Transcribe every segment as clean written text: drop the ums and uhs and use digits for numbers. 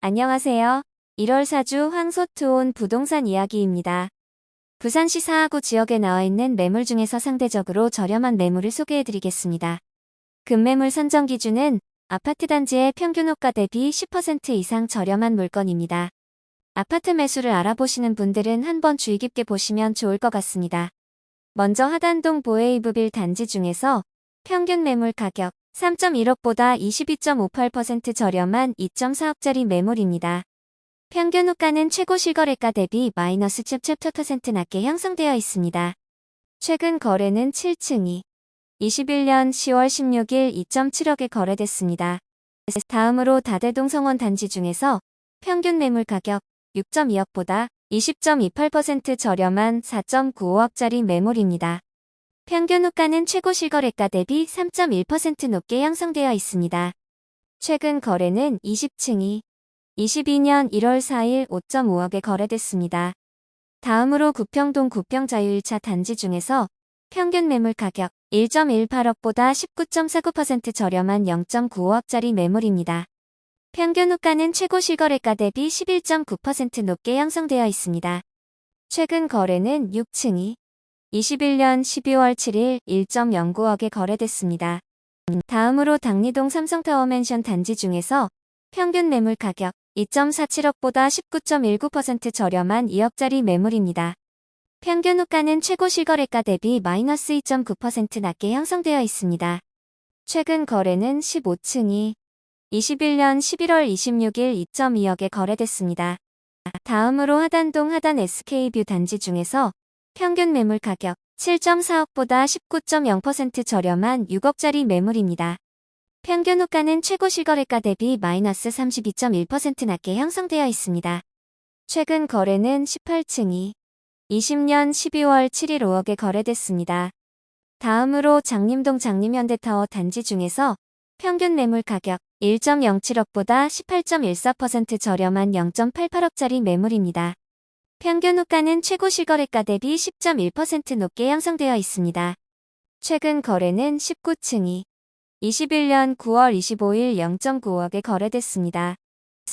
안녕하세요. 1월 사주 황소투혼 부동산 이야기입니다. 부산시 사하구 지역에 나와 있는 매물 중에서 상대적으로 저렴한 매물을 소개해드리겠습니다. 급매물 선정 기준은 아파트 단지의 평균 호가 대비 10% 이상 저렴한 물건입니다. 아파트 매수를 알아보시는 분들은 한번 주의 깊게 보시면 좋을 것 같습니다. 먼저 하단동 보에이브빌 단지 중에서 평균 매물 가격 3.1억보다 22.58% 저렴한 2.4억짜리 매물입니다. 평균 호가는 최고 실거래가 대비 마이너스 17% 낮게 형성되어 있습니다. 최근 거래는 7층이 21년 10월 16일 2.7억에 거래됐습니다. 다음으로 다대동 성원 단지 중에서 평균 매물 가격 6.2억보다 20.28% 저렴한 4.95억짜리 매물입니다. 평균 호가는 최고 실거래가 대비 3.1% 높게 형성되어 있습니다. 최근 거래는 20층이 22년 1월 4일 5.5억에 거래됐습니다. 다음으로 구평동 구평자유 1차 단지 중에서 평균 매물 가격 1.18억보다 19.49% 저렴한 0.95억짜리 매물입니다. 평균 호가는 최고 실거래가 대비 11.9% 높게 형성되어 있습니다. 최근 거래는 6층이 21년 12월 7일 1.09억에 거래됐습니다. 다음으로 당리동 삼성타워 맨션 단지 중에서 평균 매물 가격 2.47억보다 19.19% 저렴한 2억짜리 매물입니다. 평균 호가는 최고 실거래가 대비 마이너스 2.9% 낮게 형성되어 있습니다. 최근 거래는 15층이 21년 11월 26일 2.2억에 거래됐습니다. 다음으로 하단동 하단 SK뷰 단지 중에서 평균 매물 가격 7.4억보다 19.0% 저렴한 6억짜리 매물입니다. 평균 호가는 최고 실거래가 대비 마이너스 32.1% 낮게 형성되어 있습니다. 최근 거래는 18층이 20년 12월 7일 5억에 거래됐습니다. 다음으로 장림동 장림현대타워 단지 중에서 평균 매물 가격 1.07억보다 18.14% 저렴한 0.88억짜리 매물입니다. 평균 호가는 최고 실거래가 대비 10.1% 높게 형성되어 있습니다. 최근 거래는 19층이 21년 9월 25일 0.95억에 거래됐습니다.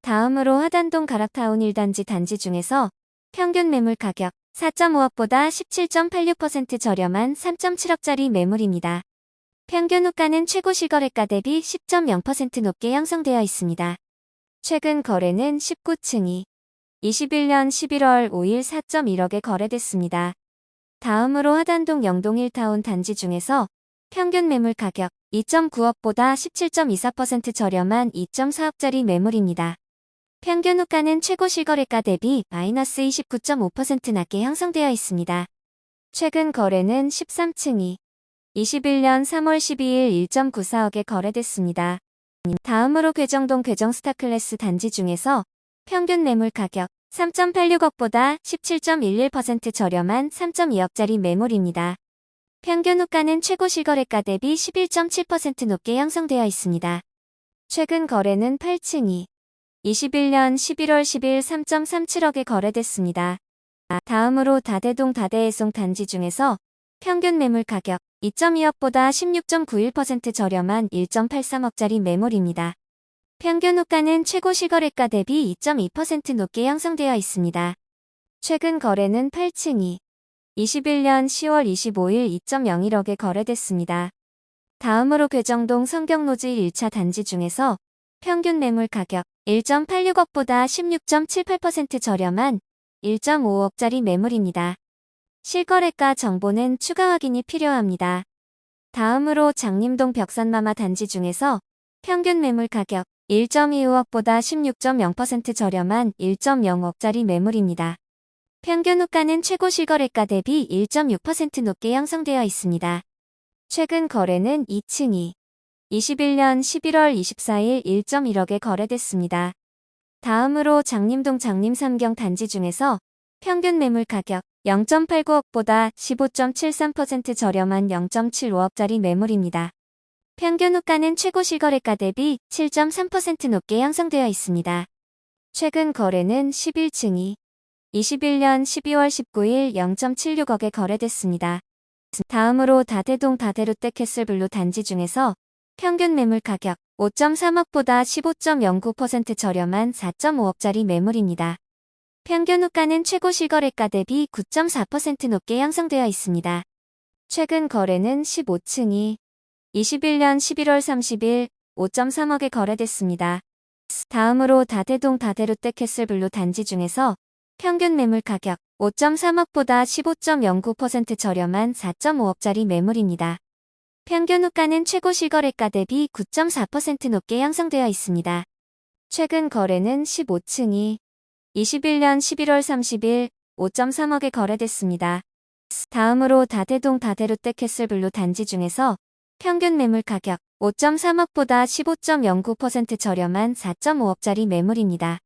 다음으로 하단동 가락타운 1단지 단지 중에서 평균 매물 가격 4.5억보다 17.86% 저렴한 3.7억짜리 매물입니다. 평균 호가는 최고 실거래가 대비 10.0% 높게 형성되어 있습니다. 최근 거래는 19층이 21년 11월 5일 4.1억에 거래됐습니다. 다음으로 하단동 영동 1타운 단지 중에서 평균 매물 가격 2.9억보다 17.24% 저렴한 2.4억짜리 매물입니다. 평균 호가는 최고 실거래가 대비 마이너스 29.5% 낮게 형성되어 있습니다. 최근 거래는 13층이 21년 3월 12일 1.94억에 거래됐습니다. 다음으로 괴정동 괴정스타클래스 단지 중에서 평균 매물 가격 3.86억보다 17.11% 저렴한 3.2억짜리 매물입니다. 평균 호가는 최고 실거래가 대비 11.7% 높게 형성되어 있습니다. 최근 거래는 8층이 21년 11월 10일 3.37억에 거래됐습니다. 다음으로 다대동 다대해송 단지 중에서 평균 매물 가격 2.2억보다 16.91% 저렴한 1.83억짜리 매물입니다. 평균 호가는 최고 실거래가 대비 2.2% 높게 형성되어 있습니다. 최근 거래는 8층이 21년 10월 25일 2.01억에 거래됐습니다. 다음으로 괴정동 성경로지 1차 단지 중에서 평균 매물 가격 1.86억보다 16.78% 저렴한 1.5억짜리 매물입니다. 실거래가 정보는 추가 확인이 필요합니다. 다음으로 장림동 벽산마마 단지 중에서 평균 매물 가격 1.25억보다 16.0% 저렴한 1.0억짜리 매물입니다. 평균 호가는 최고 실거래가 대비 1.6% 높게 형성되어 있습니다. 최근 거래는 2층이 21년 11월 24일 1.1억에 거래됐습니다. 다음으로 장림동 장림삼경 단지 중에서 평균 매물 가격 0.89억보다 15.73% 저렴한 0.75억짜리 매물입니다. 평균 호가는 최고 실거래가 대비 7.3% 높게 형성되어 있습니다. 최근 거래는 11층이 21년 12월 19일 0.76억에 거래됐습니다. 다음으로 다대동 다대롯데 캐슬블루 단지 중에서 평균 매물 가격 5.3억보다 15.09% 저렴한 4.5억짜리 매물입니다. 평균 호가는 최고 실거래가 대비 9.4% 높게 형성되어 있습니다. 최근 거래는 15층이 21년 11월 30일 5.3억에 거래됐습니다. 다음으로 다대동 다대롯데 캐슬블루 단지 중에서 평균 매물 가격 5.3억보다 15.09% 저렴한 4.5억짜리 매물입니다. 평균 호가는 최고 실거래가 대비 9.4% 높게 형성되어 있습니다. 최근 거래는 15층이 21년 11월 30일 5.3억에 거래됐습니다. 다음으로 다대동 다대롯데 캐슬블루 단지 중에서 평균 매물 가격 5.3억보다 15.09% 저렴한 4.5억짜리 매물입니다.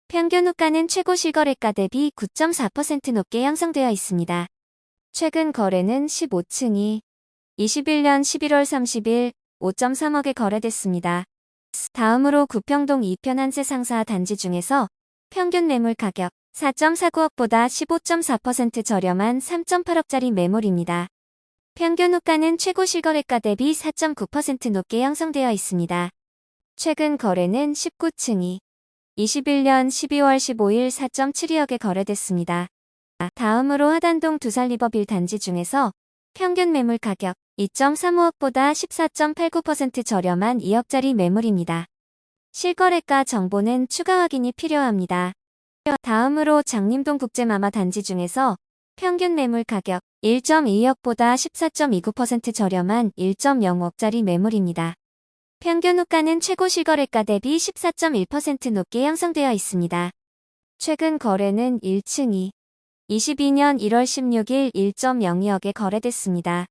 평균 호가는 최고 실거래가 대비 9.4% 높게 형성되어 있습니다. 최근 거래는 15층이 21년 11월 30일 5.3억에 거래됐습니다. 다음으로 구평동 2편 한세 상사 단지 중에서 평균 매물 가격 4.49억보다 15.4% 저렴한 3.8억짜리 매물입니다. 평균 호가는 최고 실거래가 대비 4.9% 높게 형성되어 있습니다. 최근 거래는 19층이 21년 12월 15일 4.72억에 거래됐습니다. 다음으로 하단동 두살리버빌 단지 중에서 평균 매물 가격 2.35억보다 14.89% 저렴한 2억짜리 매물입니다. 실거래가 정보는 추가 확인이 필요합니다. 다음으로 장림동 국제마마 단지 중에서 평균 매물 가격 1.2억보다 14.29% 저렴한 1.05억짜리 매물입니다. 평균 호가는 최고 실거래가 대비 14.1% 높게 형성되어 있습니다. 최근 거래는 1층이 22년 1월 16일 1.02억에 거래됐습니다.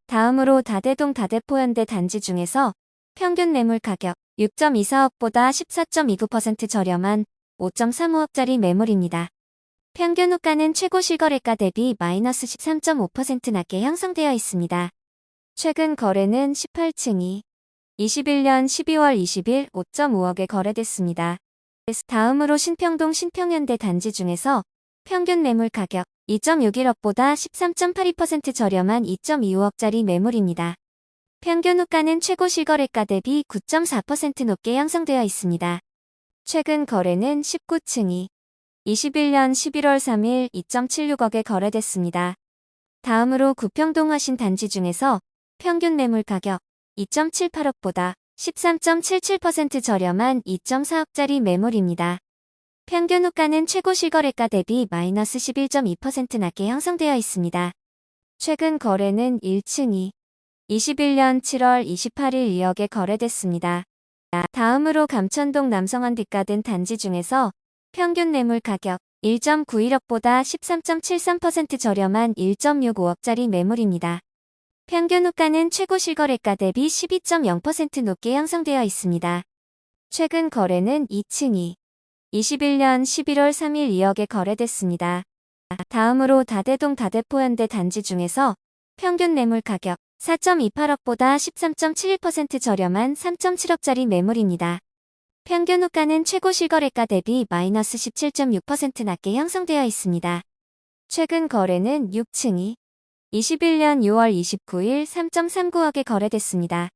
다음으로 다대동 다대포현대 단지 중에서 평균 매물 가격 6.24억보다 14.29% 저렴한 5.35억짜리 매물입니다. 평균 호가는 최고 실거래가 대비 마이너스 13.5% 낮게 형성되어 있습니다. 최근 거래는 18층이 21년 12월 20일 5.5억에 거래됐습니다. 다음으로 신평동 신평현대 단지 중에서 평균 매물 가격 2.61억보다 13.82% 저렴한 2.25억짜리 매물입니다. 평균 호가는 최고 실거래가 대비 9.4% 높게 형성되어 있습니다. 최근 거래는 19층이 21년 11월 3일 2.76억에 거래됐습니다. 다음으로 구평동 화신 단지 중에서 평균 매물 가격 2.78억보다 13.77% 저렴한 2.4억짜리 매물입니다. 평균 호가는 최고 실거래가 대비 마이너스 11.2% 낮게 형성되어 있습니다. 최근 거래는 1층이 21년 7월 28일 2억에 거래됐습니다. 다음으로 감천동 남성원 뒷가든 단지 중에서 평균 매물 가격 1.91억보다 13.73% 저렴한 1.65억짜리 매물입니다. 평균 호가는 최고 실거래가 대비 12.0% 높게 형성되어 있습니다. 최근 거래는 2층이 21년 11월 3일 2억에 거래됐습니다. 다음으로 다대동 다대포현대 단지 중에서 평균 매물 가격 4.28억보다 13.71% 저렴한 3.7억짜리 매물입니다. 평균 호가는 최고 실거래가 대비 마이너스 17.6% 낮게 형성되어 있습니다. 최근 거래는 6층이 21년 6월 29일 3.39억에 거래됐습니다.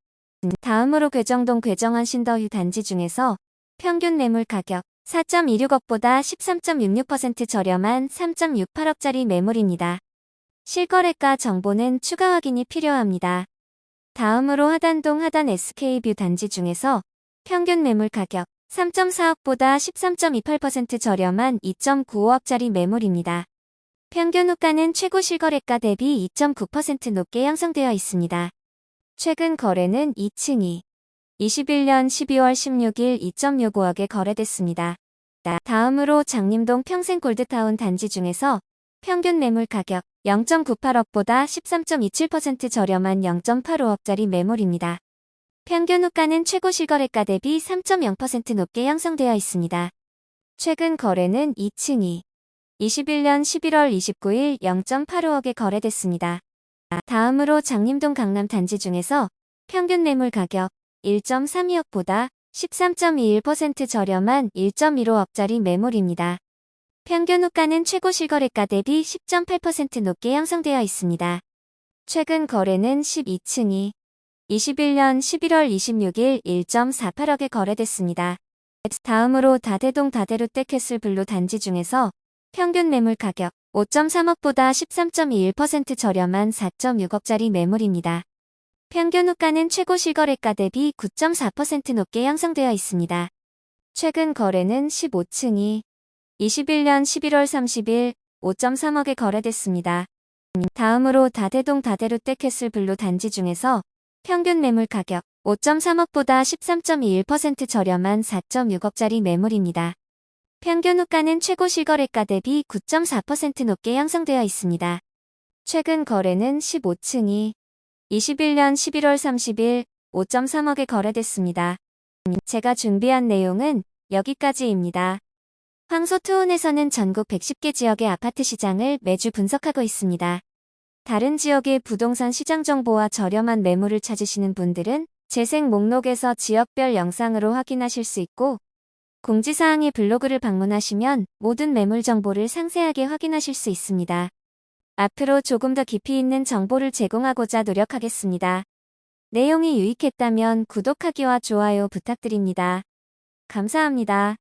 다음으로 괴정동 괴정원 신더휴 단지 중에서 평균 매물 가격 4.26억보다 13.66% 저렴한 3.68억짜리 매물입니다. 실거래가 정보는 추가 확인이 필요합니다. 다음으로 하단동 하단 SK뷰 단지 중에서 평균 매물 가격 3.4억보다 13.28% 저렴한 2.95억짜리 매물입니다. 평균 호가는 최고 실거래가 대비 2.9% 높게 형성되어 있습니다. 최근 거래는 2층이 21년 12월 16일 2.65억에 거래됐습니다. 다음으로 장림동 평생골드타운 단지 중에서 평균 매물 가격 0.98억보다 13.27% 저렴한 0.85억짜리 매물입니다. 평균 호가는 최고 실거래가 대비 3.0% 높게 형성되어 있습니다. 최근 거래는 2층이 21년 11월 29일 0.85억에 거래됐습니다. 다음으로 장림동 강남 단지 중에서 평균 매물 가격 1.32억보다 13.21% 저렴한 1.15억짜리 매물입니다. 평균 호가는 최고 실거래가 대비 10.8% 높게 형성되어 있습니다. 최근 거래는 12층이 21년 11월 26일 1.48억에 거래됐습니다. 다음으로 다대동 다대롯데캐슬 블루 단지 중에서 평균 매물 가격 5.3억보다 13.21% 저렴한 4.6억짜리 매물입니다. 평균 호가는 최고 실거래가 대비 9.4% 높게 형성되어 있습니다. 최근 거래는 15층이 21년 11월 30일 5.3억에 거래됐습니다. 다음으로 다대동 다대롯데캐슬 블루 단지 중에서 평균 매물 가격 5.3억보다 13.21% 저렴한 4.6억짜리 매물입니다. 평균 호가는 최고 실거래가 대비 9.4% 높게 형성되어 있습니다. 최근 거래는 15층이 21년 11월 30일 5.3억에 거래됐습니다. 제가 준비한 내용은 여기까지입니다. 황소투혼에서는 전국 110개 지역의 아파트 시장을 매주 분석하고 있습니다. 다른 지역의 부동산 시장 정보와 저렴한 매물을 찾으시는 분들은 재생 목록에서 지역별 영상으로 확인하실 수 있고, 공지사항의 블로그를 방문하시면 모든 매물 정보를 상세하게 확인하실 수 있습니다. 앞으로 조금 더 깊이 있는 정보를 제공하고자 노력하겠습니다. 내용이 유익했다면 구독하기와 좋아요 부탁드립니다. 감사합니다.